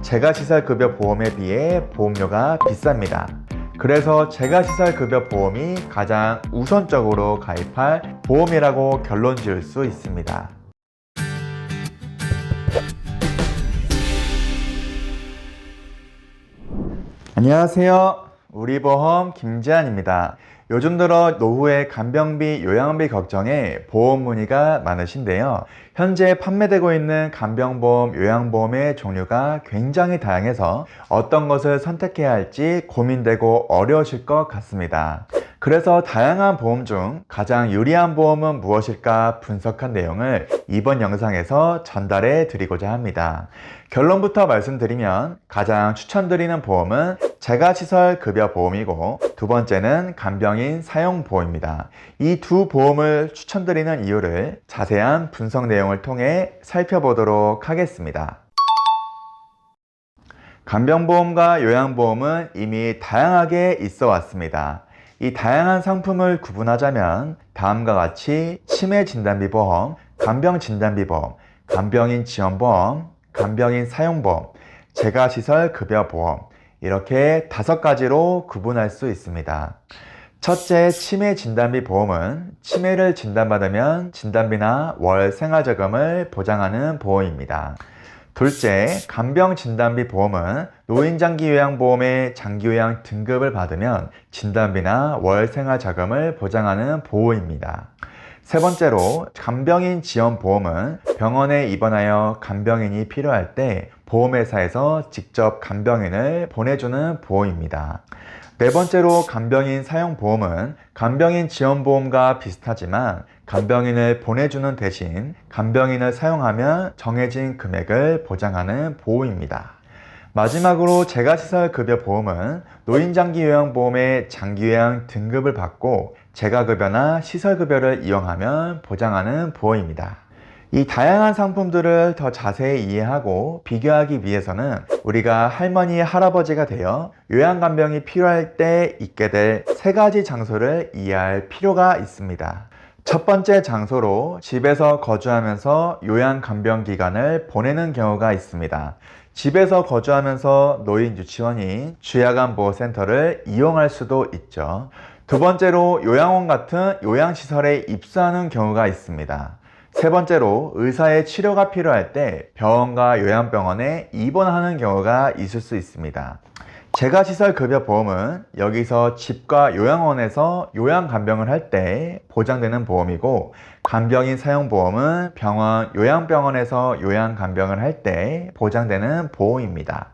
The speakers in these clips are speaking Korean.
재가시설급여 보험에 비해 보험료가 비쌉니다. 그래서 재가시설급여 보험이 가장 우선적으로 가입할 보험이라고 결론 지을 수 있습니다. 안녕하세요. 우리보험 김지한입니다. 요즘 들어 노후의 간병비, 요양비 걱정에 보험 문의가 많으신데요. 현재 판매되고 있는 간병보험, 요양보험의 종류가 굉장히 다양해서 어떤 것을 선택해야 할지 고민되고 어려우실 것 같습니다. 그래서 다양한 보험 중 가장 유리한 보험은 무엇일까 분석한 내용을 이번 영상에서 전달해 드리고자 합니다. 결론부터 말씀드리면 가장 추천드리는 보험은 재가시설급여보험이고 두 번째는 간병인 사용보험입니다. 이 두 보험을 추천드리는 이유를 자세한 분석 내용을 통해 살펴보도록 하겠습니다. 간병보험과 요양보험은 이미 다양하게 있어 왔습니다. 이 다양한 상품을 구분하자면 다음과 같이 치매진단비보험, 간병진단비보험, 간병인 지원보험, 간병인 사용보험, 재가시설급여보험 이렇게 5가지로 구분할 수 있습니다. 첫째, 치매진단비보험은 치매를 진단받으면 진단비나 월 생활저금을 보장하는 보험입니다. 둘째, 간병진단비보험은 노인장기요양보험의 장기요양 등급을 받으면 진단비나 월 생활자금을 보장하는 보험입니다. 세 번째로, 간병인 지원보험은 병원에 입원하여 간병인이 필요할 때 보험회사에서 직접 간병인을 보내주는 보험입니다. 네 번째로, 간병인 사용보험은 간병인 지원보험과 비슷하지만 간병인을 보내주는 대신 간병인을 사용하면 정해진 금액을 보장하는 보험입니다. 마지막으로 재가시설급여보험은 노인장기요양보험의 장기요양 등급을 받고 재가급여나 시설급여를 이용하면 보장하는 보험입니다. 이 다양한 상품들을 더 자세히 이해하고 비교하기 위해서는 우리가 할머니, 할아버지가 되어 요양간병이 필요할 때 있게 될 3가지 장소를 이해할 필요가 있습니다. 첫 번째 장소로 집에서 거주하면서 요양간병기간을 보내는 경우가 있습니다. 집에서 거주하면서 노인유치원인 주야간보호센터를 이용할 수도 있죠. 두 번째로, 요양원 같은 요양시설에 입소하는 경우가 있습니다. 세 번째로, 의사의 치료가 필요할 때 병원과 요양병원에 입원하는 경우가 있을 수 있습니다. 재가시설급여보험은 여기서 집과 요양원에서 요양간병을 할 때 보장되는 보험이고, 간병인 사용보험은 병원, 요양병원에서 요양간병을 할 때 보장되는 보험입니다.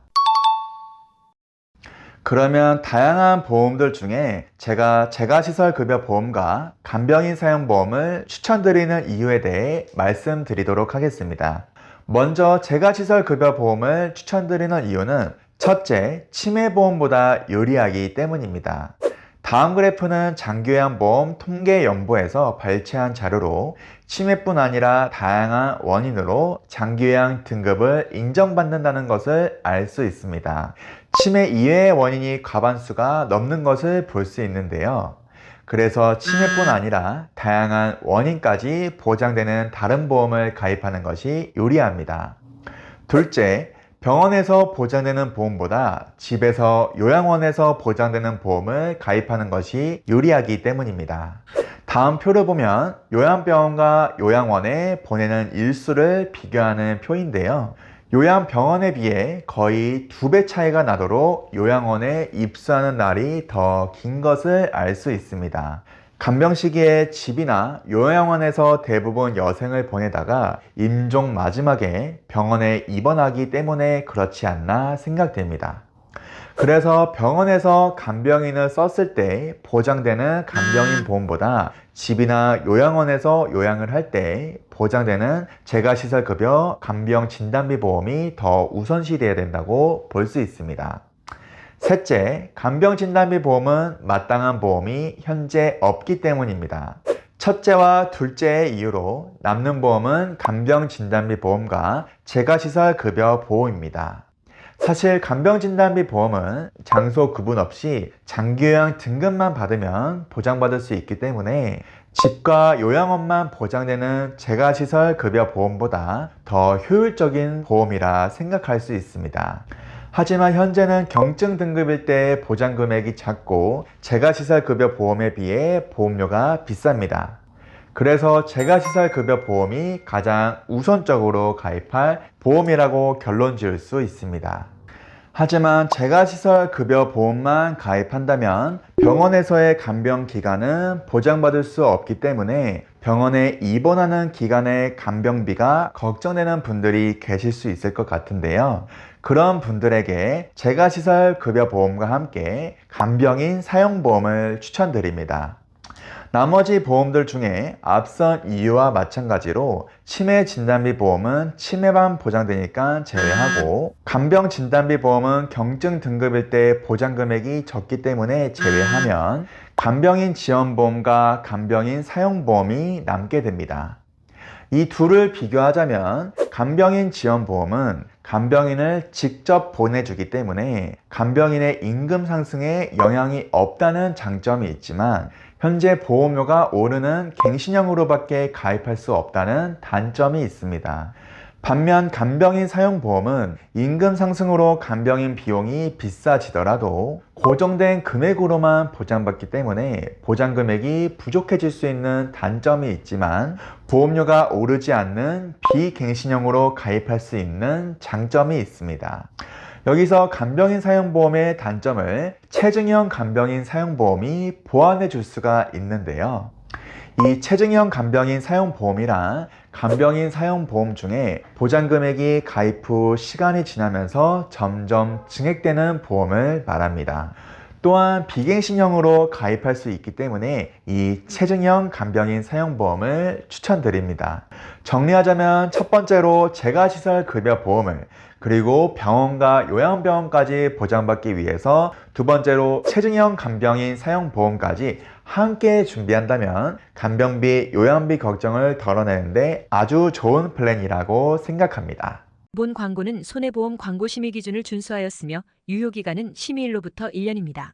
그러면 다양한 보험들 중에 제가 재가시설급여보험과 간병인 사용보험을 추천드리는 이유에 대해 말씀드리도록 하겠습니다. 먼저 재가시설급여보험을 추천드리는 이유는 첫째, 치매보험보다 유리하기 때문입니다. 다음 그래프는 장기요양보험 통계연보에서 발췌한 자료로 치매뿐 아니라 다양한 원인으로 장기요양 등급을 인정받는다는 것을 알 수 있습니다. 치매 이외의 원인이 과반수가 넘는 것을 볼 수 있는데요. 그래서 치매뿐 아니라 다양한 원인까지 보장되는 다른 보험을 가입하는 것이 유리합니다. 둘째, 병원에서 보장되는 보험보다 집에서 요양원에서 보장되는 보험을 가입하는 것이 유리하기 때문입니다. 다음 표를 보면 요양병원과 요양원에 보내는 일수를 비교하는 표인데요. 요양병원에 비해 거의 2배 차이가 나도록 요양원에 입소하는 날이 더 긴 것을 알 수 있습니다. 간병 시기에 집이나 요양원에서 대부분 여생을 보내다가 임종 마지막에 병원에 입원하기 때문에 그렇지 않나 생각됩니다. 그래서 병원에서 간병인을 썼을 때 보장되는 간병인 보험보다 집이나 요양원에서 요양을 할 때 보장되는 재가시설급여 간병진단비 보험이 더 우선시돼야 된다고 볼 수 있습니다. 셋째, 간병진단비 보험은 마땅한 보험이 현재 없기 때문입니다. 첫째와 둘째의 이유로 남는 보험은 간병진단비 보험과 재가시설급여 보험입니다. 사실 간병진단비 보험은 장소 구분 없이 장기요양 등급만 받으면 보장받을 수 있기 때문에 집과 요양원만 보장되는 재가시설 급여 보험보다 더 효율적인 보험이라 생각할 수 있습니다. 하지만 현재는 경증 등급일 때 보장 금액이 작고 재가시설 급여 보험에 비해 보험료가 비쌉니다. 그래서 재가시설 급여 보험이 가장 우선적으로 가입할 보험이라고 결론 지을 수 있습니다. 하지만 재가시설 급여 보험만 가입한다면 병원에서의 간병 기간은 보장받을 수 없기 때문에 병원에 입원하는 기간의 간병비가 걱정되는 분들이 계실 수 있을 것 같은데요. 그런 분들에게 재가시설 급여 보험과 함께 간병인 사용보험을 추천드립니다. 나머지 보험들 중에 앞선 이유와 마찬가지로 치매 진단비 보험은 치매만 보장되니까 제외하고, 간병 진단비 보험은 경증 등급일 때 보장 금액이 적기 때문에 제외하면 간병인 지원보험과 간병인 사용보험이 남게 됩니다. 이 둘을 비교하자면 간병인 지원보험은 간병인을 직접 보내주기 때문에 간병인의 임금 상승에 영향이 없다는 장점이 있지만, 현재 보험료가 오르는 갱신형으로밖에 가입할 수 없다는 단점이 있습니다. 반면 간병인 사용보험은 임금 상승으로 간병인 비용이 비싸지더라도 고정된 금액으로만 보장받기 때문에 보장 금액이 부족해질 수 있는 단점이 있지만, 보험료가 오르지 않는 비갱신형으로 가입할 수 있는 장점이 있습니다. 여기서 간병인 사용보험의 단점을 체증형 간병인 사용보험이 보완해 줄 수가 있는데요. 이 체증형 간병인 사용보험이란 간병인 사용보험 중에 보장금액이 가입 후 시간이 지나면서 점점 증액되는 보험을 말합니다. 또한 비갱신형으로 가입할 수 있기 때문에 이 체증형 간병인 사용보험을 추천드립니다. 정리하자면 첫 번째로 재가시설 급여 보험을, 그리고 병원과 요양병원까지 보장받기 위해서 두 번째로 체증형 간병인 사용보험까지 함께 준비한다면 간병비, 요양비 걱정을 덜어내는데 아주 좋은 플랜이라고 생각합니다. 본 광고는 손해보험 광고 심의 기준을 준수하였으며 유효기간은 심의일로부터 1년입니다.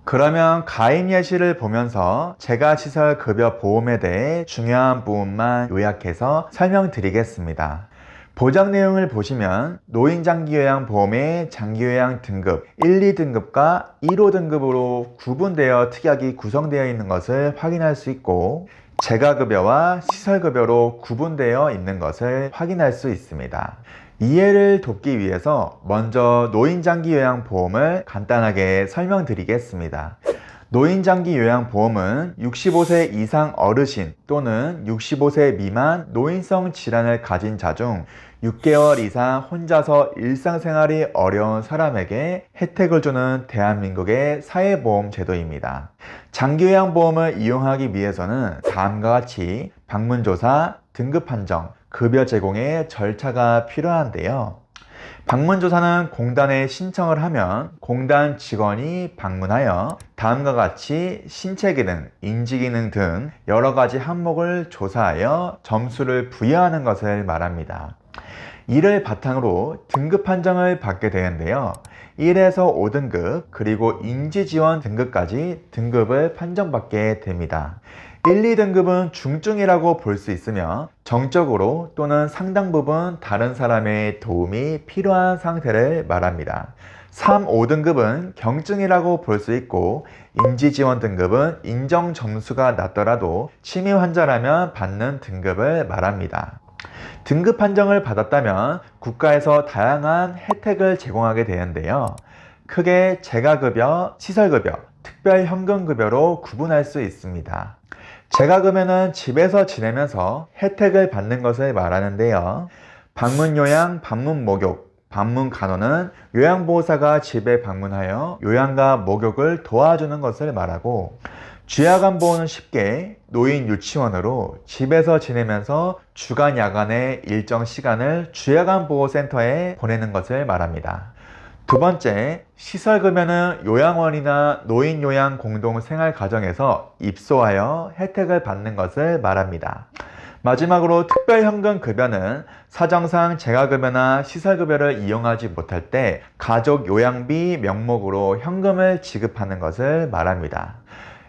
그러면 가입 예시를 보면서 재가시설 급여 보험에 대해 중요한 부분만 요약해서 설명드리겠습니다. 보장 내용을 보시면 노인장기요양보험의 장기요양 등급 1, 2등급과 1호 등급으로 구분되어 특약이 구성되어 있는 것을 확인할 수 있고, 재가급여와 시설급여로 구분되어 있는 것을 확인할 수 있습니다. 이해를 돕기 위해서 먼저 노인장기요양보험을 간단하게 설명드리겠습니다. 노인장기요양보험은 65세 이상 어르신 또는 65세 미만 노인성 질환을 가진 자 중 6개월 이상 혼자서 일상생활이 어려운 사람에게 혜택을 주는 대한민국의 사회보험 제도입니다. 장기요양보험을 이용하기 위해서는 다음과 같이 방문조사, 등급 판정, 급여 제공의 절차가 필요한데요. 방문조사는 공단에 신청을 하면 공단 직원이 방문하여 다음과 같이 신체기능, 인지기능 등 여러가지 항목을 조사하여 점수를 부여하는 것을 말합니다. 이를 바탕으로 등급 판정을 받게 되는데요. 1에서 5등급 그리고 인지지원 등급까지 등급을 판정받게 됩니다. 1, 2등급은 중증이라고 볼 수 있으며 정적으로 또는 상당 부분 다른 사람의 도움이 필요한 상태를 말합니다. 3, 5등급은 경증이라고 볼 수 있고, 인지지원 등급은 인정 점수가 낮더라도 치매 환자라면 받는 등급을 말합니다. 등급 판정을 받았다면 국가에서 다양한 혜택을 제공하게 되는데요. 크게 재가급여, 시설급여, 특별현금급여로 구분할 수 있습니다. 재가급여는 집에서 지내면서 혜택을 받는 것을 말하는데요. 방문요양, 방문목욕, 방문간호는 요양보호사가 집에 방문하여 요양과 목욕을 도와주는 것을 말하고, 쥐야간보호는 쉽게 노인 유치원으로 집에서 지내면서 주간 야간의 일정 시간을 쥐야간보호센터에 보내는 것을 말합니다. 두 번째, 시설급여는 요양원이나 노인요양 공동생활가정에서 입소하여 혜택을 받는 것을 말합니다. 마지막으로 특별현금급여는 사정상 재가급여나 시설급여를 이용하지 못할 때 가족 요양비 명목으로 현금을 지급하는 것을 말합니다.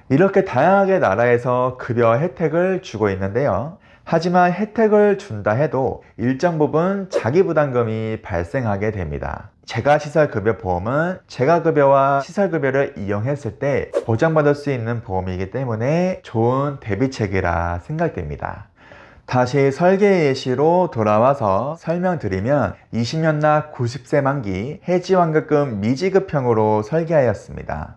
이렇게 다양하게 나라에서 급여 혜택을 주고 있는데요. 하지만 혜택을 준다 해도 일정 부분 자기부담금이 발생하게 됩니다. 재가시설급여보험은 재가급여와 시설급여를 이용했을 때 보장받을 수 있는 보험이기 때문에 좋은 대비책이라 생각됩니다. 다시 설계 예시로 돌아와서 설명드리면 20년 나 90세 만기 해지환급금 미지급형으로 설계하였습니다.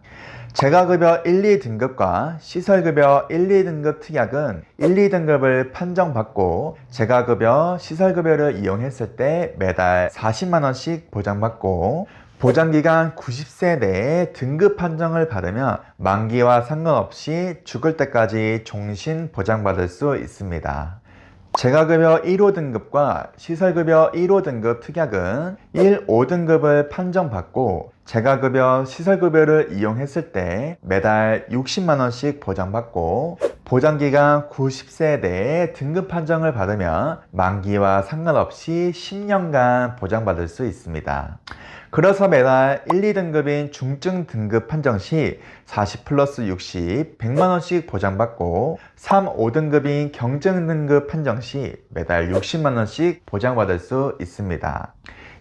재가급여 1, 2등급과 시설급여 1, 2등급 특약은 1, 2등급을 판정받고 재가급여, 시설급여를 이용했을 때 매달 40만원씩 보장받고 보장기간 90세 내에 등급 판정을 받으면 만기와 상관없이 죽을 때까지 종신 보장받을 수 있습니다. 재가급여 1호등급과 시설급여 1호등급 특약은 1, 5등급을 판정받고 재가급여, 시설급여를 이용했을 때 매달 60만원씩 보장받고 보장기간 90세 내에 등급 판정을 받으면 만기와 상관없이 10년간 보장받을 수 있습니다. 그래서 매달 1, 2등급인 중증 등급 판정 시 40 플러스 60, 100만원씩 보장받고 3, 5등급인 경증 등급 판정 시 매달 60만원씩 보장받을 수 있습니다.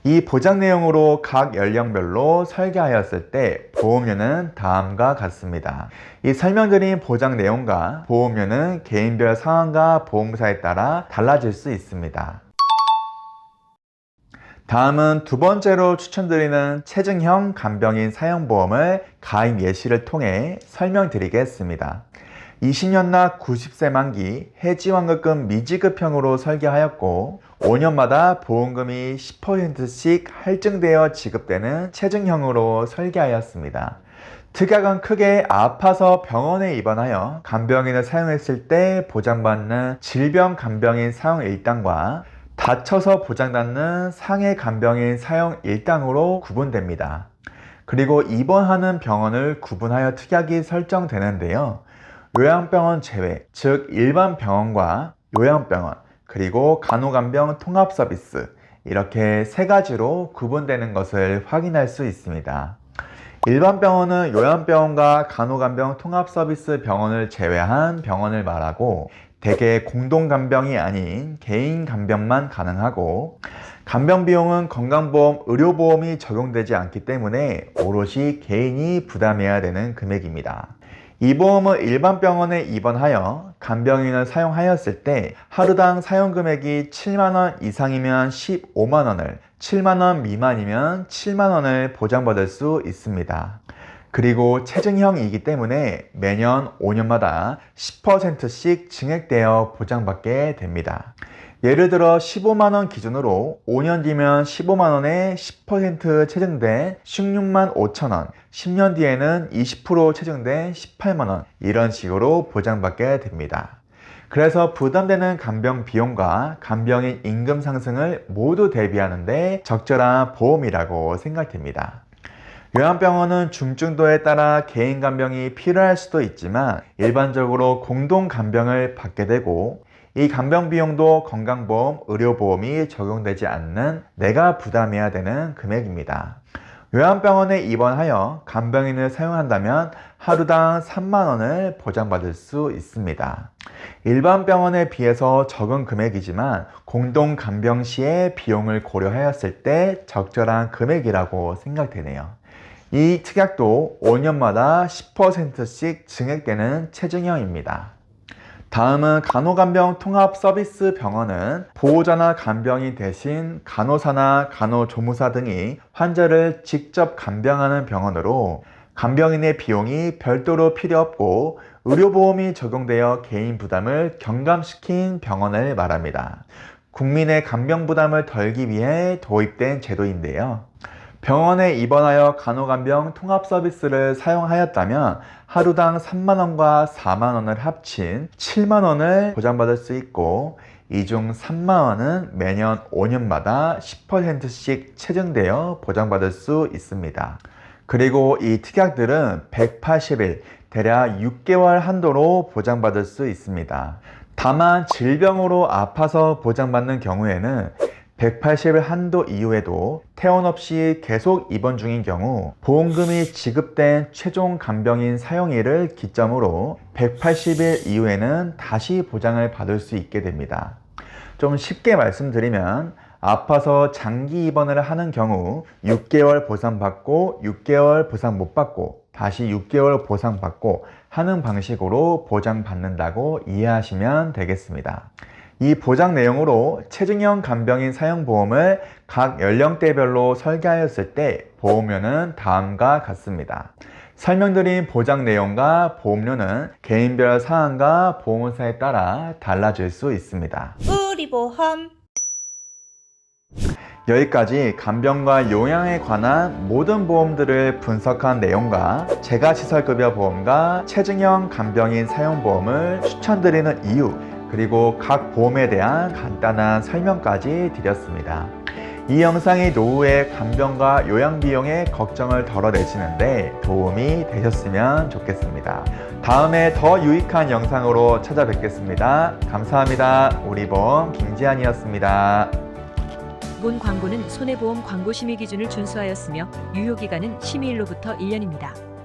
이 보장 내용으로 각 연령별로 설계하였을 때 보험료는 다음과 같습니다. 이 설명드린 보장 내용과 보험료는 개인별 상황과 보험사에 따라 달라질 수 있습니다. 다음은 두 번째로 추천드리는 체증형 간병인 사용보험을 가입 예시를 통해 설명드리겠습니다. 20년 나 90세 만기 해지환급금 미지급형으로 설계하였고 5년마다 보험금이 10%씩 할증되어 지급되는 체증형으로 설계하였습니다. 특약은 크게 아파서 병원에 입원하여 간병인을 사용했을 때 보장받는 질병 간병인 사용 일당과 다쳐서 보장받는 상해 간병인 사용 일당으로 구분됩니다. 그리고 입원하는 병원을 구분하여 특약이 설정되는데요. 요양병원 제외, 즉 일반 병원과 요양병원, 그리고 간호간병 통합서비스 이렇게 세 가지로 구분되는 것을 확인할 수 있습니다. 일반 병원은 요양병원과 간호간병 통합서비스 병원을 제외한 병원을 말하고 대개 공동간병이 아닌 개인 간병만 가능하고 간병 비용은 건강보험, 의료보험이 적용되지 않기 때문에 오롯이 개인이 부담해야 되는 금액입니다. 이 보험은 일반 병원에 입원하여 간병인을 사용하였을 때 하루당 사용금액이 7만원 이상이면 15만원을, 7만원 미만이면 7만원을 보장받을 수 있습니다. 그리고 체증형이기 때문에 매년 5년마다 10%씩 증액되어 보장받게 됩니다. 예를 들어 15만원 기준으로 5년 뒤면 15만원에 10% 체증된 16만 5천원, 10년 뒤에는 20% 체증된 18만원 이런 식으로 보장받게 됩니다. 그래서 부담되는 간병 비용과 간병인 임금 상승을 모두 대비하는데 적절한 보험이라고 생각됩니다. 요양병원은 중증도에 따라 개인 간병이 필요할 수도 있지만 일반적으로 공동 간병을 받게 되고 이 간병 비용도 건강보험, 의료보험이 적용되지 않는 내가 부담해야 되는 금액입니다. 요양병원에 입원하여 간병인을 사용한다면 하루당 3만원을 보장받을 수 있습니다. 일반 병원에 비해서 적은 금액이지만 공동 간병 시의 비용을 고려하였을 때 적절한 금액이라고 생각되네요. 이 특약도 5년마다 10%씩 증액되는 체증형입니다. 다음은 간호간병 통합서비스 병원은 보호자나 간병인 대신 간호사나 간호조무사 등이 환자를 직접 간병하는 병원으로 간병인의 비용이 별도로 필요 없고 의료보험이 적용되어 개인 부담을 경감시킨 병원을 말합니다. 국민의 간병 부담을 덜기 위해 도입된 제도인데요. 병원에 입원하여 간호간병 통합서비스를 사용하였다면 하루당 3만원과 4만원을 합친 7만원을 보장받을 수 있고 이 중 3만원은 매년 5년마다 10%씩 체증되어 보장받을 수 있습니다. 그리고 이 특약들은 180일, 대략 6개월 한도로 보장받을 수 있습니다. 다만 질병으로 아파서 보장받는 경우에는 180일 한도 이후에도 퇴원 없이 계속 입원 중인 경우 보험금이 지급된 최종 간병인 사용일을 기점으로 180일 이후에는 다시 보장을 받을 수 있게 됩니다. 좀 쉽게 말씀드리면 아파서 장기 입원을 하는 경우 6개월 보상받고 6개월 보상 못 받고 다시 6개월 보상받고 하는 방식으로 보장받는다고 이해하시면 되겠습니다. 이 보장 내용으로 체증형 간병인 사용보험을 각 연령대별로 설계하였을 때 보험료는 다음과 같습니다. 설명드린 보장 내용과 보험료는 개인별 사항과 보험사에 따라 달라질 수 있습니다. 우리 보험. 여기까지 간병과 요양에 관한 모든 보험들을 분석한 내용과 재가시설급여 보험과 체증형 간병인 사용보험을 추천드리는 이유, 그리고 각 보험에 대한 간단한 설명까지 드렸습니다. 이 영상이 노후의 간병과 요양 비용의 걱정을 덜어내시는데 도움이 되셨으면 좋겠습니다. 다음에 더 유익한 영상으로 찾아뵙겠습니다. 감사합니다. 우리 보험 김지한이었습니다. 본 광고는 손해보험 광고 심의 기준을 준수하였으며 유효기간은 심의일로부터 1년입니다.